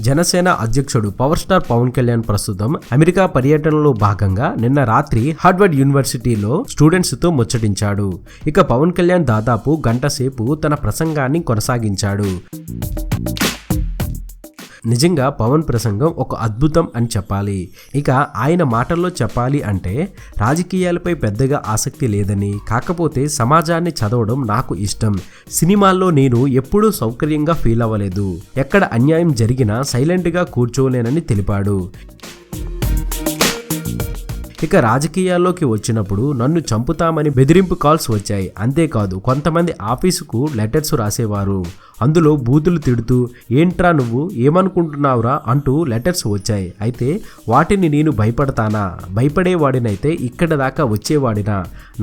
జనసేన అధ్యక్షుడు power star Pawan Kalyan ప్రస్తుతం America పర్యటనలో భాగంగా నిన్న రాత్రి హార్వర్డ్ యూనివర్సిటీలో స్టూడెంట్స్ తో ముచ్చటించాడు. ఇక పవన్ కళ్యాణ్ దాదాపు గంట సేపు తన ప్రసంగాన్ని కొనసాగించాడు. నిజంగా పవన్ ప్రసంగం ఒక అద్భుతం అని చెప్పాలి. ఇక ఆయన మాటల్లో చెప్పాలి అంటే రాజకీయాలపై పెద్దగా ఆసక్తి లేదని, కాకపోతే సమాజాన్ని చదవడం నాకు ఇష్టం. సినిమాల్లో నేను ఎప్పుడూ సౌకర్యంగా ఫీల్ అవ్వలేదు. ఎక్కడ అన్యాయం జరిగినా సైలెంట్గా కూర్చోలేనని తెలిపాడు. ఇక రాజకీయాల్లోకి వచ్చినప్పుడు నన్ను చంపుతామని బెదిరింపు కాల్స్ వచ్చాయి. అంతేకాదు కొంతమంది ఆఫీసుకు లెటర్స్ రాసేవారు. అందులో బూతులు తిడుతూ ఏంట్రా నువ్వు ఏమనుకుంటున్నావురా అంటూ లెటర్స్ వచ్చాయి. అయితే వాటిని నేను భయపడతానా? భయపడేవాడినైతే ఇక్కడ దాకా వచ్చేవాడినా?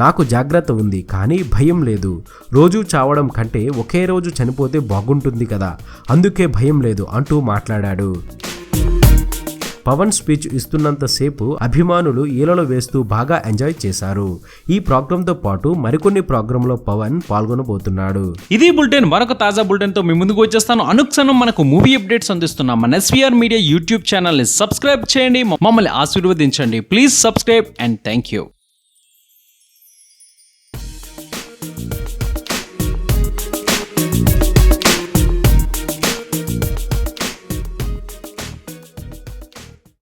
నాకు జాగ్రత్త ఉంది, కానీ భయం లేదు. రోజు చావడం కంటే ఒకే రోజు చనిపోతే బాగుంటుంది కదా, అందుకే భయం లేదు అంటూ మాట్లాడాడు. పవన్ స్పీచ్ ఇస్తున్నంతసేపు అభిమానులు ఈలలో వేస్తూ బాగా ఎంజాయ్ చేశారు. ఈ ప్రోగ్రామ్ తో పాటు మరికొన్ని ప్రోగ్రామ్ లో పవన్ పాల్గొనబోతున్నాడు. ఇది బులెటిన్. మరొక తాజా బులెటిన్ తో మీ ముందుకు వచ్చేస్తాను. అనుక్షణం మనకు మూవీ అప్డేట్స్ అందిస్తున్నాం మన SVR మీడియా యూట్యూబ్ ఛానల్ ని సబ్స్క్రైబ్ చేయండి, మమ్మల్ని ఆశీర్వదించండి. Please subscribe and thank you.